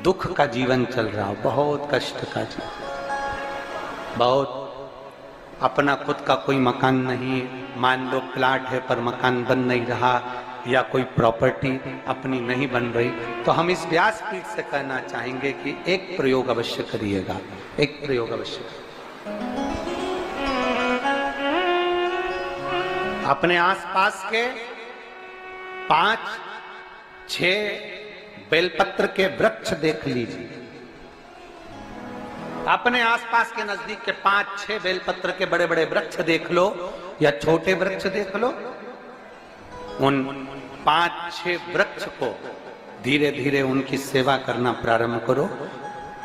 दुख का जीवन चल रहा हो, बहुत कष्ट का जीवन, बहुत अपना खुद का कोई मकान नहीं, मान लो प्लाट है पर मकान बन नहीं रहा, या कोई प्रॉपर्टी अपनी नहीं बन रही, तो हम इस व्यासपीठ से कहना चाहेंगे कि एक प्रयोग अवश्य करिएगा, एक प्रयोग अवश्य। अपने आसपास के 5-6 बेलपत्र के वृक्ष देख लीजिए, अपने आसपास के नजदीक के 5-6 बेलपत्र के बड़े बड़े वृक्ष देख लो या छोटे वृक्ष देख लो, उन 5-6 वृक्ष को धीरे धीरे उनकी सेवा करना प्रारंभ करो,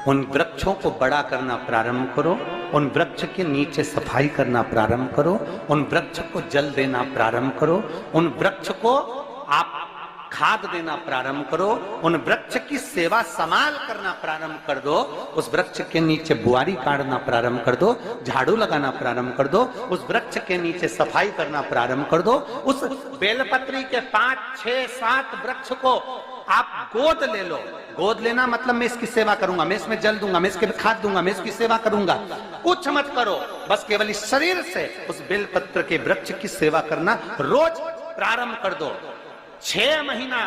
उन वृक्षों को बड़ा करना प्रारंभ करो, उन वृक्ष के नीचे सफाई करना प्रारंभ करो, उन वृक्ष को जल देना प्रारंभ करो, उन वृक्ष को आप खाद देना प्रारंभ करो, उन वृक्ष की सेवा संभाल करना प्रारंभ कर दो, उस वृक्ष के नीचे बुआरी काटना प्रारंभ कर दो, झाड़ू लगाना प्रारंभ कर दो, उस वृक्ष के नीचे सफाई करना प्रारंभ कर दो, उस बेलपत्री के 5-6-7 वृक्ष को आप गोद ले लो। गोद लेना मतलब मैं इसकी सेवा करूंगा, मैं इसमें जल दूंगा, मैं इसके खाद दूंगा, मैं इसकी सेवा करूंगा, कुछ मत करो, बस केवल इस शरीर से उस बेलपत्र के वृक्ष की सेवा करना रोज प्रारंभ कर दो। 6 महीना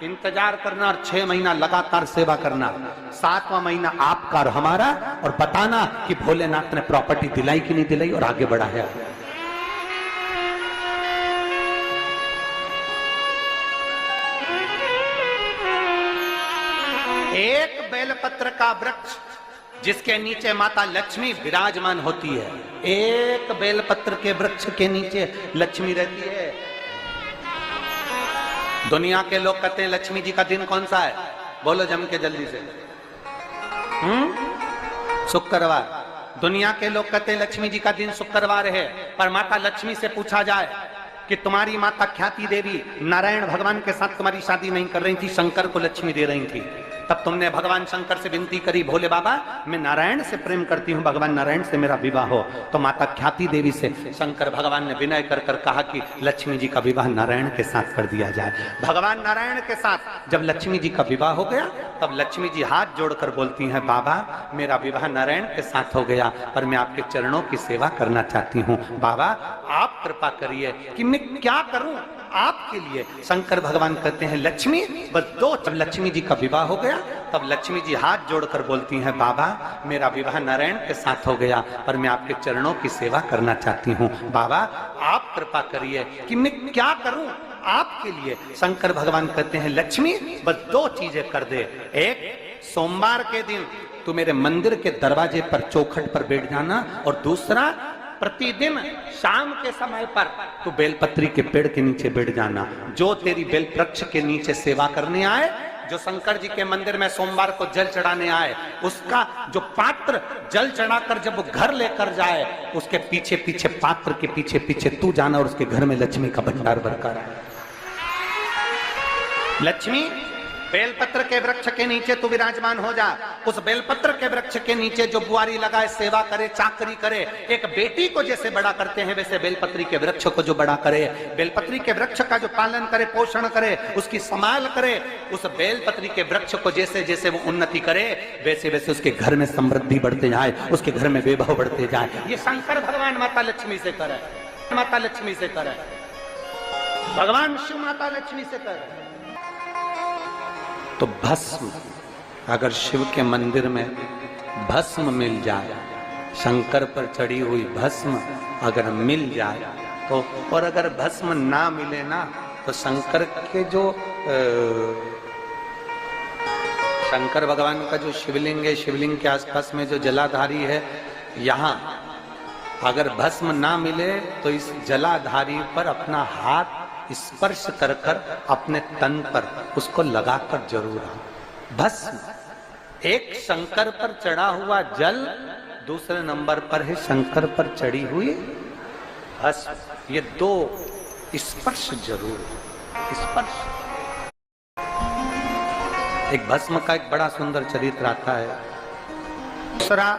इंतजार करना और 6 महीना लगातार सेवा करना, 7वां महीना आपका और हमारा, और बताना कि भोलेनाथ ने प्रॉपर्टी दिलाई कि नहीं दिलाई और आगे बढ़ाया। एक बेलपत्र का वृक्ष जिसके नीचे माता लक्ष्मी विराजमान होती है, एक बेलपत्र के वृक्ष के नीचे लक्ष्मी रहती है। दुनिया के लोग कहते हैं लक्ष्मी जी का दिन कौन सा है, बोलो जम के जल्दी से। शुक्रवार। दुनिया के लोग कहते हैं लक्ष्मी जी का दिन शुक्रवार है, पर माता लक्ष्मी से पूछा जाए कि तुम्हारी माता ख्याति देवी नारायण भगवान के साथ तुम्हारी शादी नहीं कर रही थी, शंकर को लक्ष्मी दे रही थी, तब तुमने भगवान शंकर से विनती करी, भोले बाबा मैं नारायण से प्रेम करती हूँ, भगवान नारायण से मेरा विवाह हो, तो माता ख्याति देवी से शंकर भगवान ने विनय कर कर कहा कि लक्ष्मी जी का विवाह नारायण के साथ कर दिया जाए। भगवान नारायण के साथ जब लक्ष्मी जी का विवाह हो गया, तब लक्ष्मी जी हाथ जोड़कर बोलती हैं, बाबा मेरा विवाह नारायण के साथ हो गया, पर मैं आपके चरणों की सेवा करना चाहती हूँ, बाबा आप कृपा करिए कि मैं क्या करूं आपके लिए। शंकर भगवान कहते हैं लक्ष्मी बस दो। जब लक्ष्मी जी का विवाह हो गया, तब लक्ष्मी जी हाथ जोड़कर बोलती हैं, बाबा मेरा विवाह नारायण के साथ हो गया, पर मैं आपके चरणों की सेवा करना चाहती हूँ, बाबा आप कृपा करिए कि मैं क्या करूं आपके लिए। शंकर भगवान कहते हैं लक्ष्मी बस 2 चीजें कर दे, एक सोमवार के दिन तू मेरे मंदिर के दरवाजे पर चौखट पर बैठ जाना, और दूसरा प्रतिदिन शाम के समय पर तू बेलपत्री के पेड़ के नीचे बैठ जाना। जो तेरी बेल वृक्ष के नीचे सेवा करने आए, जो शंकर जी के मंदिर में सोमवार को जल चढ़ाने आए, उसका जो पात्र जल चढ़ाकर जब वो घर लेकर जाए, उसके पीछे पीछे पात्र के पीछे पीछे तू जाना और उसके घर में लक्ष्मी का भंडार भरकर आए। लक्ष्मी बेलपत्र के वृक्ष के नीचे तू विराजमान हो जा, उस बेलपत्र के वृक्ष के नीचे जो बुआरी लगाए, सेवा करे, चाकरी करे, एक बेटी को जैसे बड़ा करते हैं वैसे बेलपत्री के वृक्ष को जो बड़ा करे, बेलपत्री के वृक्ष का जो पालन करे, पोषण करे, उसकी संभाल करे, उस बेलपत्री के वृक्ष को जैसे जैसे वो उन्नति करे, वैसे वैसे उसके घर में समृद्धि बढ़ते जाए, उसके घर में वैभव बढ़ते जाए। ये शंकर भगवान माता लक्ष्मी से करे, माता लक्ष्मी से करे, भगवान शिव माता लक्ष्मी से करे। तो भस्म, अगर शिव के मंदिर में भस्म मिल जाए, शंकर पर चढ़ी हुई भस्म अगर मिल जाए तो, और अगर भस्म ना मिले ना, तो शंकर के जो शंकर भगवान का जो शिवलिंग है, शिवलिंग के आसपास में जो जलाधारी है, यहाँ अगर भस्म ना मिले तो इस जलाधारी पर अपना हाथ स्पर्श कर कर अपने तन पर उसको लगाकर जरूर आओ। भस्म, एक शंकर पर चढ़ा हुआ जल, दूसरे नंबर पर है शंकर पर चढ़ी हुई भस्म, ये 2 स्पर्श जरूर, स्पर्श। एक भस्म का एक बड़ा सुंदर चरित्र आता है। दूसरा,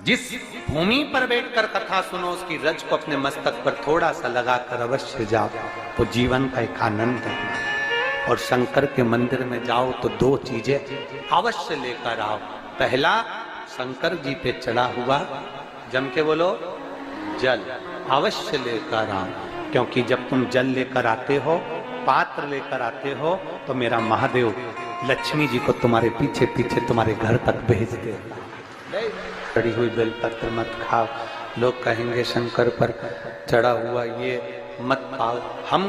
जिस भूमि पर बैठकर कथा सुनो उसकी रज को अपने मस्तक पर थोड़ा सा लगाकर अवश्य जाओ, तो जीवन का एक आनंद है। और शंकर के मंदिर में जाओ तो दो चीजें अवश्य लेकर आओ। पहला, शंकर जी पे चढ़ा हुआ, जम के बोलो, जल अवश्य लेकर आओ, क्योंकि जब तुम जल लेकर आते हो, पात्र लेकर आते हो, तो मेरा महादेव लक्ष्मी जी को तुम्हारे पीछे पीछे तुम्हारे घर तक भेज देगा। चढ़ी हुई बेलपत्र मत खाओ, लोग कहेंगे शंकर पर चढ़ा हुआ ये मत पाओ। हम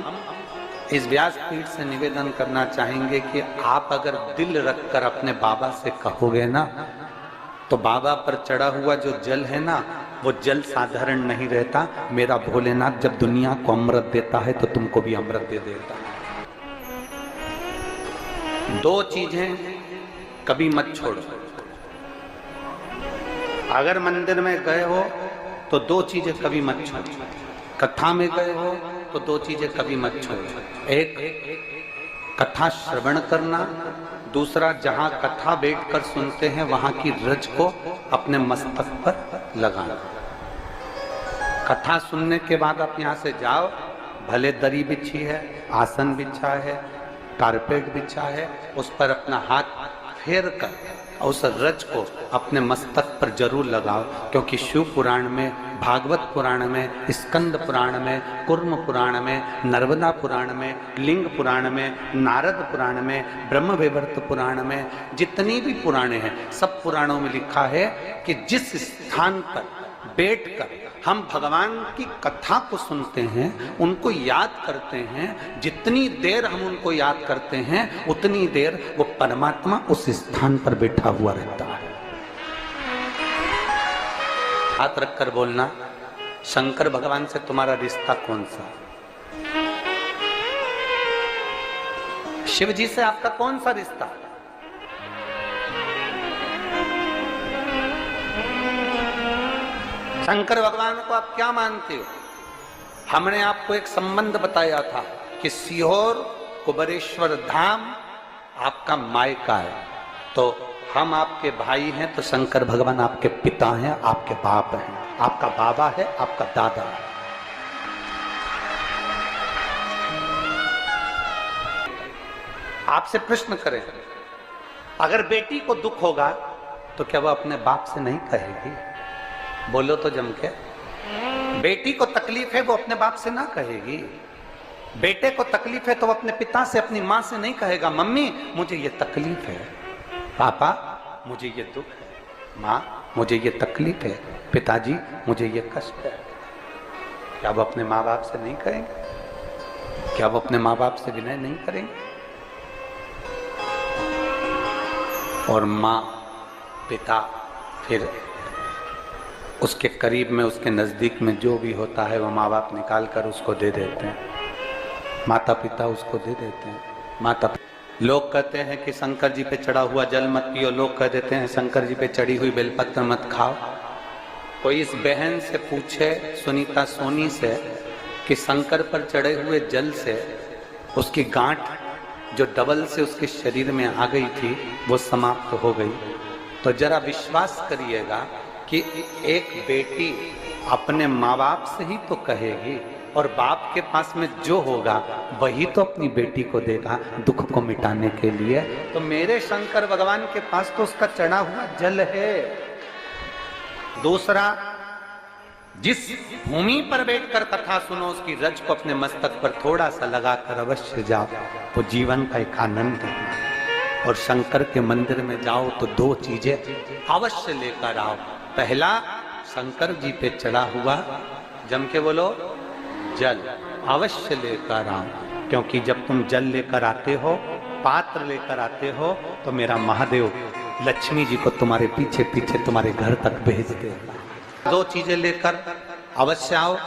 इस व्यासपीठ से निवेदन करना चाहेंगे कि आप अगर दिल रखकर अपने बाबा से कहोगे ना, तो बाबा पर चढ़ा हुआ जो जल है ना, वो जल साधारण नहीं रहता। मेरा भोलेनाथ जब दुनिया को अमृत देता है तो तुमको भी अमृत दे देता है। दो चीजें कभी मत छोड़ो। अगर मंदिर में गए हो तो दो चीजें कभी मत छोड़ो। कथा में गए हो तो दो चीजें कभी मत छोड़ो। एक, कथा श्रवण करना, दूसरा जहां कथा बैठकर सुनते हैं वहां की रज को अपने मस्तक पर लगाना। कथा सुनने के बाद आप यहां से जाओ, भले दरी बिछी है, आसन बिछा है, कारपेट बिछा है, उस पर अपना हाथ फेर कर उस रज को अपने मस्तक पर जरूर लगाओ, क्योंकि शिव पुराण में, भागवत पुराण में, स्कंद पुराण में, कुर्म पुराण में, नर्मदा पुराण में, लिंग पुराण में, नारद पुराण में, ब्रह्म वैवर्त पुराण में, जितनी भी पुराणे हैं, सब पुराणों में लिखा है कि जिस स्थान पर बैठकर हम भगवान की कथा को सुनते हैं, उनको याद करते हैं, जितनी देर हम उनको याद करते हैं उतनी देर वो परमात्मा उस स्थान पर बैठा हुआ रहता है। हाथ रखकर बोलना, शंकर भगवान से तुम्हारा रिश्ता कौन सा? शिव जी से आपका कौन सा रिश्ता? शंकर भगवान को आप क्या मानते हो? हमने आपको एक संबंध बताया था कि सीहोर कुबेरेश्वर धाम आपका मायका है, तो हम आपके भाई हैं, तो शंकर भगवान आपके पिता हैं, आपके बाप हैं, आपका बाबा है, आपका दादा है। आपसे प्रश्न करें, अगर बेटी को दुख होगा तो क्या वो अपने बाप से नहीं कहेगी? बोलो तो जम के। बेटी को तकलीफ है, वो अपने बाप से ना कहेगी। बेटे को तकलीफ है तो वो अपने पिता से, अपनी माँ से नहीं कहेगा, मम्मी मुझे ये तकलीफ है, पापा मुझे ये दुख है, माँ मुझे ये तकलीफ है, पिताजी मुझे ये कष्ट है। क्या वो अपने माँ बाप से नहीं करेंगे? क्या वो अपने माँ बाप से विनय नहीं करेंगे? और माँ, पिता, फिर उसके करीब में, उसके नज़दीक में जो भी होता है वो माँ बाप निकाल कर उसको दे देते हैं, माता पिता उसको दे देते हैं। माता लोग कहते हैं कि शंकर जी पे चढ़ा हुआ जल मत पियो, लोग कह देते हैं शंकर जी पे चढ़ी हुई बेलपत्र मत खाओ। कोई इस बहन से पूछे, सुनीता सोनी से, कि शंकर पर चढ़े हुए जल से उसकी गांठ जो डबल से उसके शरीर में आ गई थी वो समाप्त हो गई, तो जरा विश्वास करिएगा कि एक बेटी अपने माँ बाप से ही तो कहेगी, और बाप के पास में जो होगा वही तो अपनी बेटी को देगा दुख को मिटाने के लिए। तो मेरे शंकर भगवान के पास तो उसका चढ़ा हुआ जल है। दूसरा, जिस भूमि पर बैठकर कथा सुनो उसकी रज को अपने मस्तक पर थोड़ा सा लगाकर अवश्य जाओ, तो जीवन का एक आनंद है। और शंकर के मंदिर में जाओ तो दो चीजें अवश्य लेकर आओ। पहला, शंकर जी पे चढ़ा हुआ, जम के बोलो, जल अवश्य लेकर आओ, क्योंकि जब तुम जल लेकर आते हो, पात्र लेकर आते हो, तो मेरा महादेव लक्ष्मी जी को तुम्हारे पीछे पीछे तुम्हारे घर तक भेज देगा। दो चीजें लेकर अवश्य आओ।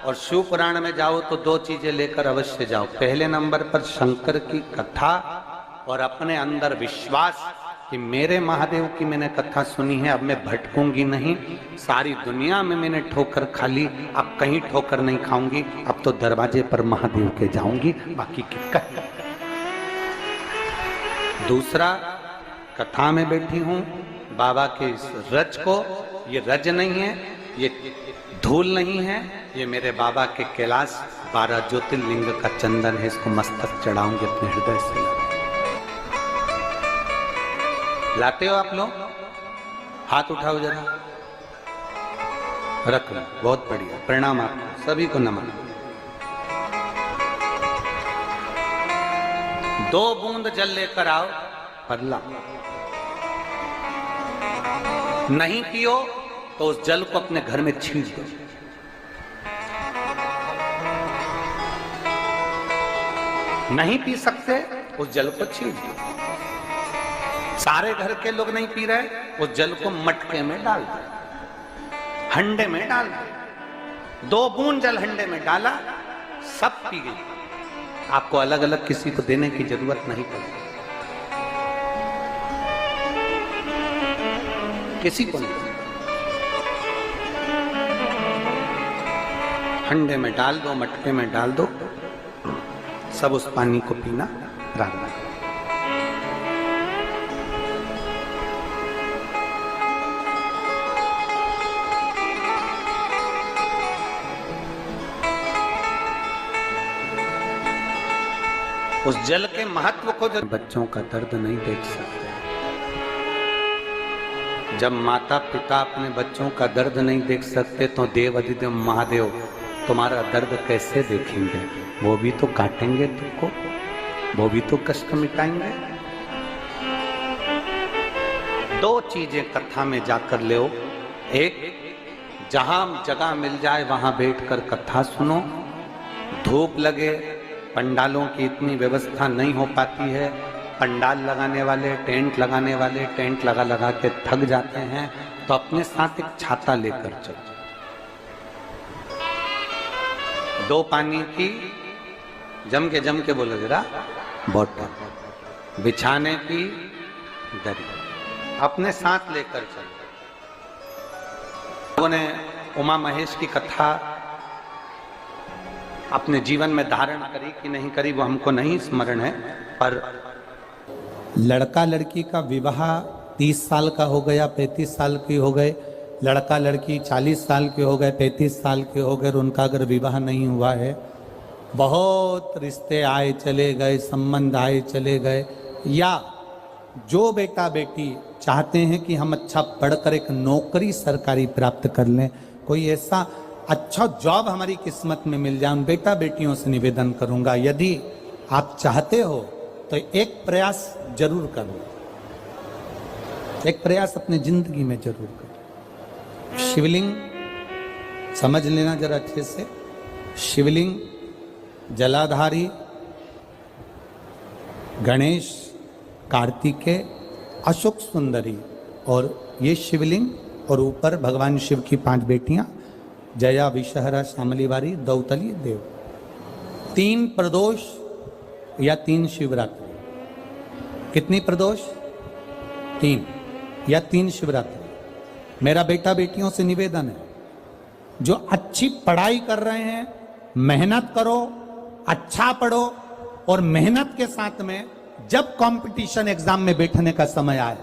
और शिव पुराण में जाओ तो दो चीजें लेकर अवश्य जाओ। पहले नंबर पर शंकर की कथा और अपने अंदर विश्वास कि मेरे महादेव की मैंने कथा सुनी है, अब मैं भटकूंगी नहीं। सारी दुनिया में मैंने ठोकर खा ली, अब कहीं ठोकर नहीं खाऊंगी, अब तो दरवाजे पर महादेव के जाऊंगी, बाकी क्या। दूसरा, कथा में बैठी हूं, बाबा के इस रज को, ये रज नहीं है, ये धूल नहीं है, ये मेरे बाबा के कैलाश 12 ज्योतिर्लिंग का चंदन है, इसको मस्तक चढ़ाऊंगे अपने हृदय से। लाते हो आप लोग? हाथ उठाओ जरा, रख लो, बहुत बढ़िया, प्रणाम आपको सभी को, नमन। 2 बूंद जल लेकर आओ, पगला नहीं पियो तो उस जल को अपने घर में छींट दो। नहीं पी सकते उस जल को छींट दो। सारे घर के लोग नहीं पी रहे, उस जल को मटके में डाल दो, हंडे में डाल दो। 2 बूंद जल हंडे में डाला, सब पी गई। आपको अलग अलग किसी को देने की जरूरत नहीं पड़ी, किसी को नहीं। हंडे में डाल दो, मटके में डाल दो, सब उस पानी को पीना रागना। उस जल के महत्व को जो बच्चों का दर्द नहीं देख सकते, जब माता पिता अपने बच्चों का दर्द नहीं देख सकते तो देव अधिदेव महादेव तुम्हारा दर्द कैसे देखेंगे? वो भी तो काटेंगे तुमको, वो भी तो कष्ट मिटाएंगे। 2 चीजें कथा में जाकर ले, एक जहां जगह मिल जाए वहां बैठकर कथा सुनो। धूप लगे, पंडालों की इतनी व्यवस्था नहीं हो पाती है, पंडाल लगाने वाले, टेंट लगाने वाले टेंट लगा लगा के थक जाते हैं, तो अपने साथ एक छाता लेकर चलो। 2 पानी की जम के बोलो जरा, बोतल, बिछाने की दरी अपने साथ लेकर चलो। लोगों ने उमा महेश की कथा अपने जीवन में धारण करी कि नहीं करी वो हमको नहीं स्मरण है, पर लड़का लड़की का विवाह 30 साल का हो गया, 35 साल की हो गए, लड़का लड़की 40 साल के हो गए, 35 साल के हो गए, और उनका अगर विवाह नहीं हुआ है, बहुत रिश्ते आए चले गए, संबंध आए चले गए, या जो बेटा बेटी चाहते हैं कि हम अच्छा पढ़कर एक नौकरी सरकारी प्राप्त कर लें, कोई ऐसा अच्छा जॉब हमारी किस्मत में मिल जाए, उन बेटा बेटियों से निवेदन करूंगा, यदि आप चाहते हो तो एक प्रयास जरूर करो, एक प्रयास अपने जिंदगी में जरूर करो। शिवलिंग समझ लेना जरा अच्छे से, शिवलिंग जलाधारी गणेश, कार्तिकेय, अशोक सुंदरी, और ये शिवलिंग, और ऊपर भगवान शिव की 5 बेटियां, जया, विषहरा, शामलीवारी, दौतली, देव। 3 प्रदोष या 3 शिवरात्रि। कितनी प्रदोष? 3 या 3 शिवरात्रि। मेरा बेटा बेटियों से निवेदन है, जो अच्छी पढ़ाई कर रहे हैं, मेहनत करो, अच्छा पढ़ो, और मेहनत के साथ में जब कंपटीशन एग्जाम में बैठने का समय आए,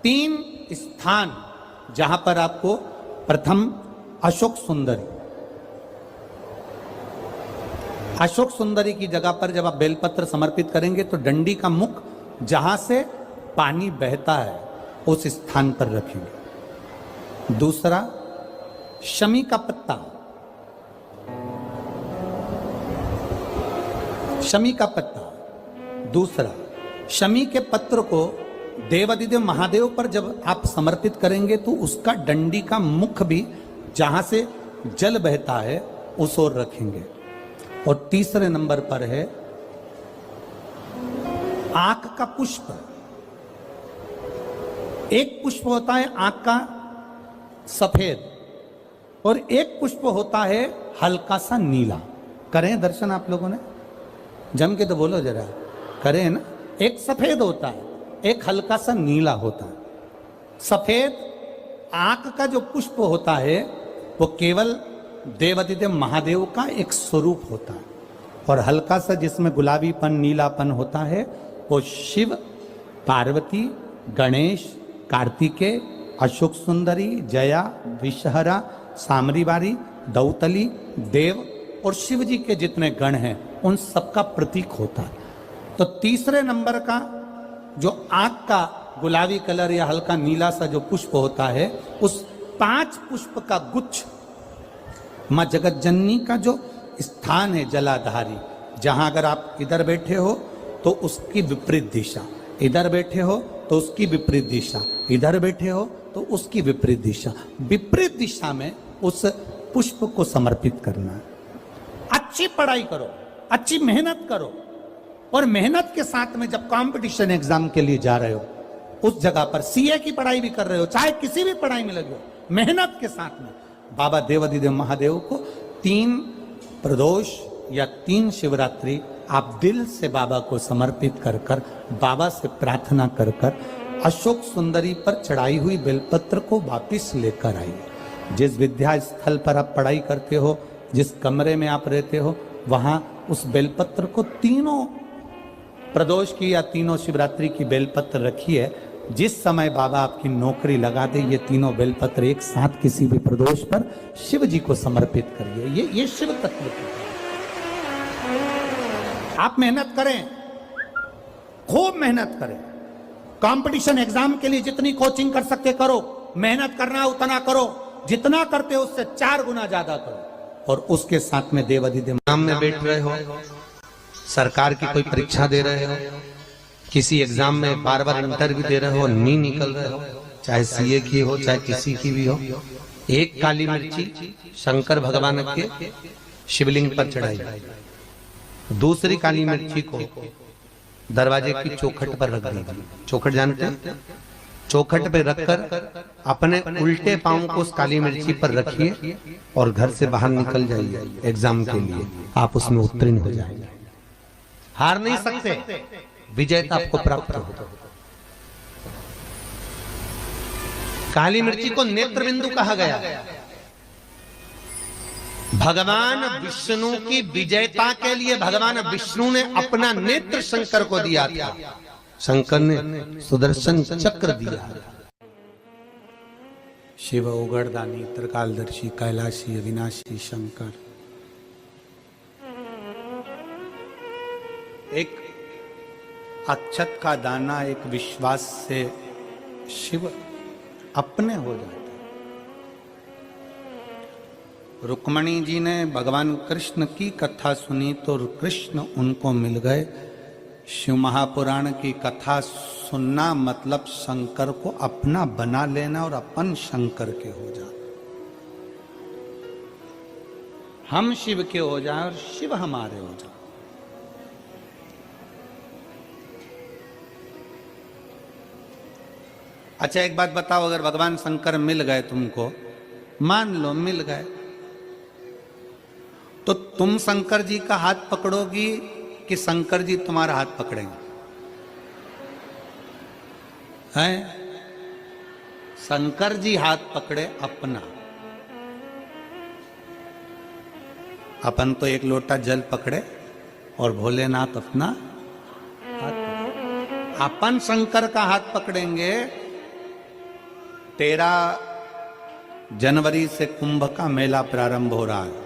3 स्थान जहां पर आपको, प्रथम अशोक सुंदरी, अशोक सुंदरी की जगह पर जब आप बेलपत्र समर्पित करेंगे तो डंडी का मुख जहां से पानी बहता है उस स्थान पर रखेंगे। दूसरा, शमी का पत्ता, शमी का पत्ता। दूसरा, शमी के पत्र को देवादिदेव महादेव पर जब आप समर्पित करेंगे तो उसका डंडी का मुख भी जहां से जल बहता है उस ओर रखेंगे। और तीसरे नंबर पर है आंख का पुष्प। एक पुष्प होता है आंख का सफेद, और एक पुष्प होता है हल्का सा नीला। करें दर्शन आप लोगों ने? जम के तो बोलो जरा, करें ना? एक सफेद होता है, एक हल्का सा नीला होता है। सफेद आंख का जो पुष्प होता है वो केवल देवादिदेव महादेव का एक स्वरूप होता है, और हल्का सा जिसमें गुलाबीपन, नीलापन होता है वो शिव, पार्वती, गणेश, कार्तिकेय, अशोक सुंदरी, जया, विषहरा, सामरीवारी, दौतली, देव और शिव जी के जितने गण हैं उन सबका प्रतीक होता है। तो तीसरे नंबर का जो आंख का गुलाबी कलर या हल्का नीला सा जो पुष्प होता है, उस 5 पुष्प का गुच्छ मां जगत जननी का जो स्थान है जलाधारी, जहां अगर आप इधर बैठे हो तो उसकी विपरीत दिशा, इधर बैठे हो तो उसकी विपरीत दिशा, इधर बैठे हो तो उसकी विपरीत दिशा, विपरीत दिशा में उस पुष्प को समर्पित करना है। अच्छी पढ़ाई करो, अच्छी मेहनत करो, और मेहनत के साथ में जब कंपटीशन एग्जाम के लिए जा रहे हो, उस जगह पर सीए की पढ़ाई भी कर रहे हो, चाहे किसी भी पढ़ाई में लगे हो, मेहनत के साथ में बाबा देवाधिदेव महादेव को 3 प्रदोष या 3 शिवरात्रि आप दिल से बाबा को समर्पित कर कर, बाबा से प्रार्थना कर कर अशोक सुंदरी पर चढ़ाई हुई बेलपत्र को वापिस लेकर आइए। जिस विद्या स्थल पर आप पढ़ाई करते हो, जिस कमरे में आप रहते हो, वहां उस बेलपत्र को 3 प्रदोष की या 3 शिवरात्रि की बेलपत्र रखिए। जिस समय बाबा आपकी नौकरी लगा दे, ये 3 बेलपत्र एक साथ किसी भी प्रदोष पर शिव जी को समर्पित करिए। ये शिव तत्व की। आप मेहनत करें, खूब मेहनत करें, कंपटीशन एग्जाम के लिए जितनी कोचिंग कर सकते करो, मेहनत करना उतना करो, जितना करते हो उससे 4 गुना ज्यादा करो। और उसके साथ में देवाधिदेव नाम में बैठ रहे हो, सरकार की कोई परीक्षा दे रहे हो, किसी एग्जाम में बार बार इंटरव्यू दे रहे हो, नहीं निकल रहे हो, चाहे सीए की हो चाहे किसी की भी हो, एक काली मिर्ची शंकर भगवान के शिवलिंग पर चढ़ाई, दूसरी काली मिर्ची को दरवाजे की चौखट पर रख दीजिए। चौखट जानते हैं? चौखट पे रखकर अपने उल्टे पांव को उस काली मिर्ची पर रखिए और घर से बाहर निकल जाइए एग्जाम के लिए। आप उसमें उत्तीर्ण हो जाएंगे, हार नहीं सकते, विजेता आपको प्राप्त होगा। काली मिर्ची को नेत्र बिंदु कहा गया। भगवान विष्णु की विजयता के लिए भगवान विष्णु ने अपना नेत्र शंकर को दिया था। शंकर ने सुदर्शन चक्र दिया। शिव उगड़दानी त्रिकालदर्शी कैलाशी अविनाशी शंकर। एक अक्षत का दाना एक विश्वास से शिव अपने हो जाते। रुक्मणी जी ने भगवान कृष्ण की कथा सुनी तो कृष्ण उनको मिल गए। शिव महापुराण की कथा सुनना मतलब शंकर को अपना बना लेना और अपन शंकर के हो जाना। हम शिव के हो जाए और शिव हमारे हो जाए। अच्छा एक बात बताओ, अगर भगवान शंकर मिल गए तुमको, मान लो मिल गए, तो तुम शंकर जी का हाथ पकड़ोगी कि शंकर जी तुम्हारा हाथ पकड़ेंगे? हैं? शंकर जी हाथ पकड़े अपना, अपन तो एक लोटा जल पकड़े और भोलेनाथ अपना हाथ पकड़े। अपन शंकर का हाथ पकड़ेंगे। 13 जनवरी से कुंभ का मेला प्रारंभ हो रहा है।